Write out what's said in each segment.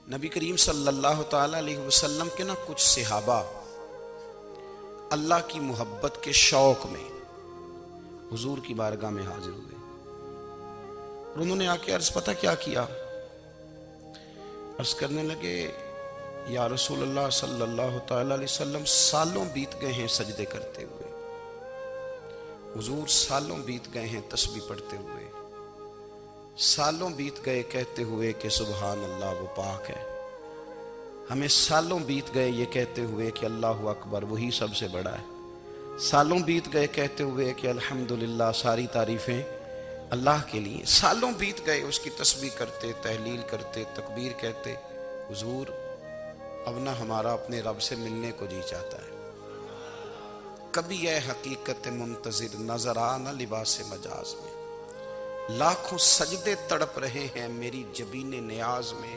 نبی کریم صلی اللہ تعالی علیہ وسلم کے کچھ صحابہ اللہ کی محبت کے شوق میں حضور کی بارگاہ میں حاضر ہوئے اور انہوں نے آ کے عرض پتہ کیا کیا؟ عرض کرنے لگے یا رسول اللہ صلی اللہ تعالی علیہ وسلم سالوں بیت گئے ہیں سجدے کرتے ہوئے، حضور سالوں بیت گئے ہیں تسبیح پڑھتے ہوئے، سالوں بیت گئے کہتے ہوئے کہ سبحان اللہ وہ پاک ہے، ہمیں سالوں بیت گئے یہ کہتے ہوئے کہ اللہ اکبر وہی سب سے بڑا ہے، سالوں بیت گئے کہتے ہوئے کہ الحمدللہ ساری تعریفیں اللہ کے لیے، سالوں بیت گئے اس کی تسبیح کرتے، تحلیل کرتے، تکبیر کہتے۔ حضور اب نہ ہمارا اپنے رب سے ملنے کو جی چاہتا ہے، کبھی یہ حقیقت منتظر نظر آ نہ لباس مجاز میں، لاکھوں سجدے تڑپ رہے ہیں میری جبین نیاز میں،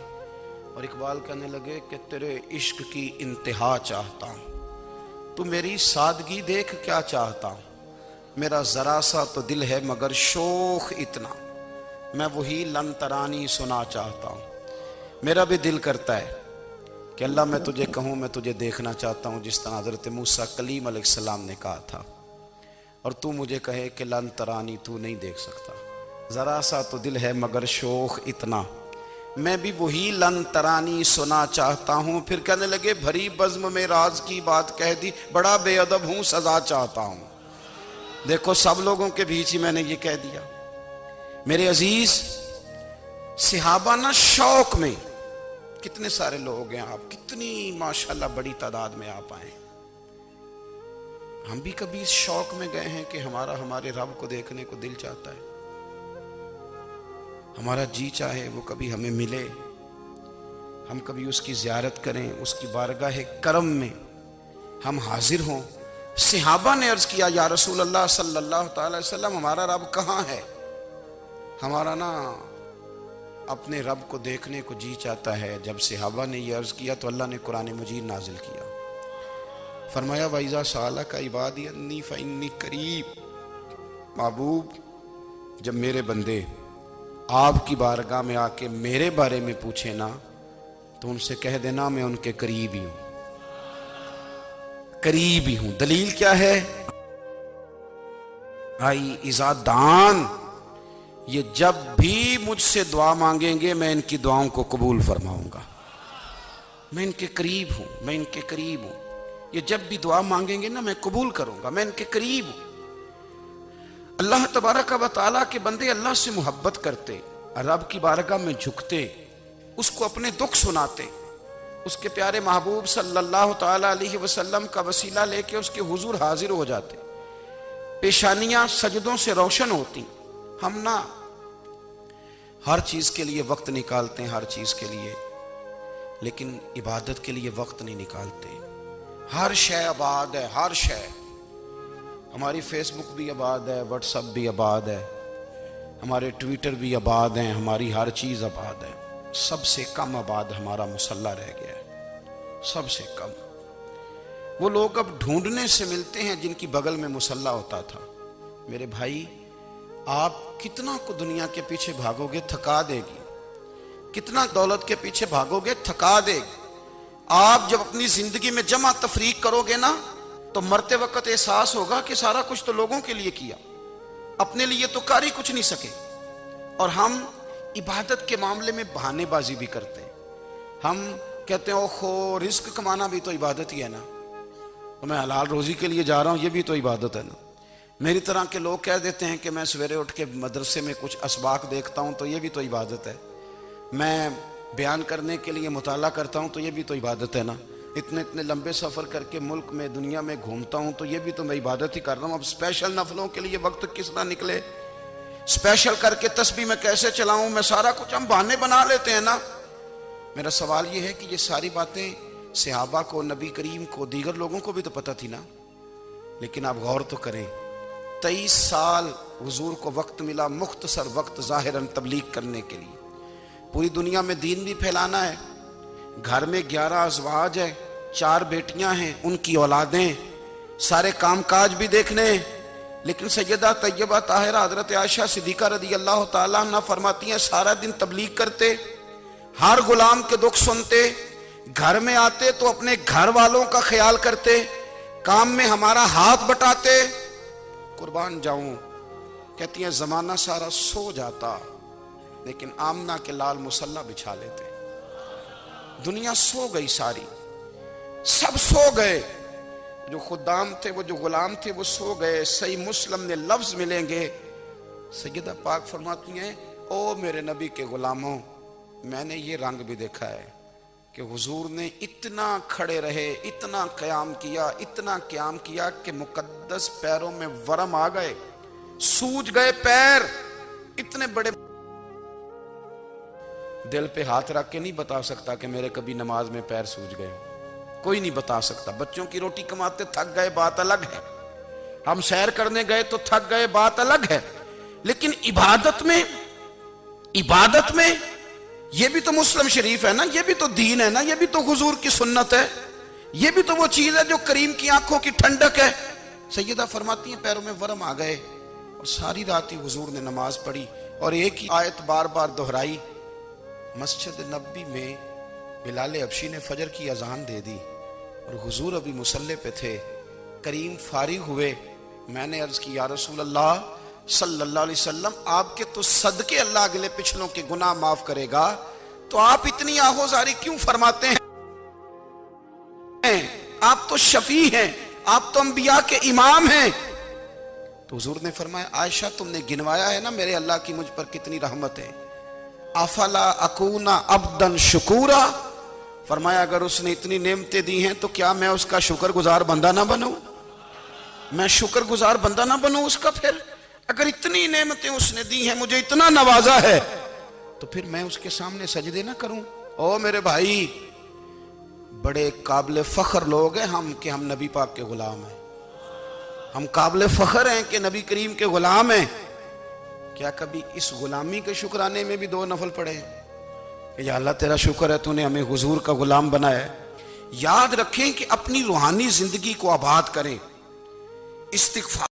اور اقبال کہنے لگے کہ تیرے عشق کی انتہا چاہتا ہوں، تو میری سادگی دیکھ کیا چاہتا ہوں، میرا ذرا سا تو دل ہے مگر شوخ اتنا، میں وہی لن ترانی سنا چاہتا ہوں۔ میرا بھی دل کرتا ہے کہ اللہ میں تجھے کہوں میں تجھے دیکھنا چاہتا ہوں جس طرح حضرت موسیٰ کلیم علیہ السلام نے کہا تھا، اور تو مجھے کہے کہ لن ترانی تو نہیں دیکھ سکتا، ذرا سا تو دل ہے مگر شوخ اتنا، میں بھی وہی لن ترانی سنا چاہتا ہوں۔ پھر کہنے لگے بھری بزم میں راز کی بات کہہ دی، بڑا بے ادب ہوں سزا چاہتا ہوں۔ دیکھو سب لوگوں کے بیچ ہی میں نے یہ کہہ دیا۔ میرے عزیز صحابہ نہ شوق میں، کتنے سارے لوگ ہیں آپ، کتنی ماشاءاللہ بڑی تعداد میں آپ آئے، ہم بھی کبھی اس شوق میں گئے ہیں کہ ہمارے رب کو دیکھنے کو دل چاہتا ہے، ہمارا جی چاہے وہ کبھی ہمیں ملے، ہم کبھی اس کی زیارت کریں، اس کی بارگاہ کرم میں ہم حاضر ہوں۔ صحابہ نے عرض کیا یا رسول اللہ صلی اللہ تعالی علیہ وسلم ہمارا رب کہاں ہے؟ ہمارا نا اپنے رب کو دیکھنے کو جی چاہتا ہے۔ جب صحابہ نے یہ عرض کیا تو اللہ نے قرآن مجید نازل کیا، فرمایا وَإِذَا سَأَلَكَ عِبَادِي عَنِّي فَإِنِّي قَرِيبٌ، محبوب جب میرے بندے آپ کی بارگاہ میں آ کے میرے بارے میں پوچھے نا تو ان سے کہہ دینا میں ان کے قریب ہی ہوں، قریب ہی ہوں۔ دلیل کیا ہے؟ آئی اذا دان، یہ جب بھی مجھ سے دعا مانگیں گے میں ان کی دعاؤں کو قبول فرماؤں گا، میں ان کے قریب ہوں، میں ان کے قریب ہوں، یہ جب بھی دعا مانگیں گے نا میں قبول کروں گا، میں ان کے قریب ہوں۔ اللہ تبارک و تعالیٰ کے بندے اللہ سے محبت کرتے، رب کی بارگاہ میں جھکتے، اس کو اپنے دکھ سناتے، اس کے پیارے محبوب صلی اللہ تعالی علیہ وسلم کا وسیلہ لے کے اس کے حضور حاضر ہو جاتے، پیشانیاں سجدوں سے روشن ہوتی۔ ہم نہ ہر چیز کے لیے وقت نکالتے ہیں، ہر چیز کے لیے، لیکن عبادت کے لیے وقت نہیں نکالتے۔ ہر شے آباد ہے، ہر شے، ہماری فیس بک بھی آباد ہے، واٹس ایپ بھی آباد ہے، ہمارے ٹویٹر بھی آباد ہیں، ہماری ہر چیز آباد ہے، سب سے کم آباد ہمارا مصلی رہ گیا ہے، سب سے کم۔ وہ لوگ اب ڈھونڈنے سے ملتے ہیں جن کی بغل میں مصلی ہوتا تھا۔ میرے بھائی آپ کتنا کو دنیا کے پیچھے بھاگو گے تھکا دے گی، کتنا دولت کے پیچھے بھاگو گے تھکا دے گی۔ آپ جب اپنی زندگی میں جمع تفریق کرو گے نا تو مرتے وقت احساس ہوگا کہ سارا کچھ تو لوگوں کے لیے کیا، اپنے لیے تو کر ہی کچھ نہیں سکے۔ اور ہم عبادت کے معاملے میں بہانے بازی بھی کرتے ہیں، ہم کہتے ہیں اوہو رزق کمانا بھی تو عبادت ہی ہے نا، میں حلال روزی کے لیے جا رہا ہوں یہ بھی تو عبادت ہے نا۔ میری طرح کے لوگ کہہ دیتے ہیں کہ میں سویرے اٹھ کے مدرسے میں کچھ اسباق دیکھتا ہوں تو یہ بھی تو عبادت ہے، میں بیان کرنے کے لیے مطالعہ کرتا ہوں تو یہ بھی تو عبادت ہے نا، اتنے لمبے سفر کر کے ملک میں دنیا میں گھومتا ہوں تو یہ بھی تو میں عبادت ہی کر رہا ہوں۔ اب اسپیشل نفلوں کے لیے وقت کس طرح نکلے، اسپیشل کر کے تسبیح میں کیسے چلاؤں، میں سارا کچھ ہم بہانے بنا لیتے ہیں نا۔ میرا سوال یہ ہے کہ یہ ساری باتیں صحابہ کو، نبی کریم کو، دیگر لوگوں کو بھی تو پتہ تھی نا، لیکن آپ غور تو کریں 23 سال حضور کو وقت ملا، مختصر وقت ظاہراً تبلیغ کرنے کے لیے، پوری دنیا میں دین بھی پھیلانا ہے، گھر میں 11 ازواج ہیں، 4 بیٹیاں ہیں، ان کی اولادیں، سارے کام کاج بھی دیکھنے ہیں، لیکن سیدہ طیبہ طاہرہ حضرت عائشہ صدیقہ رضی اللہ تعالیٰ عنہ فرماتی ہیں سارا دن تبلیغ کرتے، ہر غلام کے دکھ سنتے، گھر میں آتے تو اپنے گھر والوں کا خیال کرتے، کام میں ہمارا ہاتھ بٹاتے۔ قربان جاؤں، کہتی ہیں زمانہ سارا سو جاتا لیکن آمنہ کے لال مصلی بچھا لیتے۔ دنیا سو گئی، ساری سب سو گئے، جو خدام تھے، وہ جو غلام تھے، وہ سو گئے۔ صحیح مسلم نے لفظ ملیں گے، سیدہ پاک فرماتی ہیں او میرے نبی کے غلاموں، میں نے یہ رنگ بھی دیکھا ہے کہ حضور نے اتنا کھڑے رہے، اتنا قیام کیا، اتنا قیام کیا کہ مقدس پیروں میں ورم آ گئے، سوج گئے پیر اتنے بڑے۔ دل پہ ہاتھ رکھ کے نہیں بتا سکتا کہ میرے کبھی نماز میں پیر سوج گئے، کوئی نہیں بتا سکتا۔ بچوں کی روٹی کماتے تھک گئے بات الگ ہے، ہم سیر کرنے گئے تو تھک گئے بات الگ ہے، لیکن عبادت میں یہ بھی تو مسلم شریف ہے نا، یہ بھی تو دین ہے نا، یہ بھی تو حضور کی سنت ہے، یہ بھی تو وہ چیز ہے جو کریم کی آنکھوں کی ٹھنڈک ہے۔ سیدہ فرماتی ہیں پیروں میں ورم آ گئے، اور ساری رات ہی حضور نے نماز پڑھی اور ایک ہی آیت بار بار دہرائی۔ مسجد نبی میں بلال حبشی نے فجر کی اذان دے دی اور حضور ابھی مصلی پہ تھے، کریم فارغ ہوئے۔ میں نے عرض کی یا رسول اللہ صلی اللہ علیہ وسلم، آپ کے تو صدقے اللہ اگلے پچھلوں کے گناہ معاف کرے گا، تو آپ اتنی آہوزاری کیوں فرماتے ہیں؟ آپ تو شفیع ہیں، آپ تو انبیاء کے امام ہیں۔ تو حضور نے فرمایا عائشہ تم نے گنوایا ہے نا میرے اللہ کی مجھ پر کتنی رحمت ہے، افلا اکون عبدا شکورا، فرمایا اگر اس نے اتنی نعمتیں دی ہیں تو کیا میں اس کا شکر گزار بندہ نہ بنوں؟ میں شکر گزار بندہ نہ بنوں اس کا؟ پھر اگر اتنی نعمتیں اس نے دی ہیں، مجھے اتنا نوازا ہے، تو پھر میں اس کے سامنے سجدے نہ کروں؟ او میرے بھائی، بڑے قابل فخر لوگ ہیں ہم کہ ہم نبی پاک کے غلام ہیں، ہم قابل فخر ہیں کہ نبی کریم کے غلام ہیں۔ کیا کبھی اس غلامی کے شکرانے میں بھی دو نفل پڑھے کہ یا اللہ تیرا شکر ہے تو نے ہمیں حضور کا غلام بنایا ہے؟ یاد رکھیں کہ اپنی روحانی زندگی کو آباد کریں، استغفار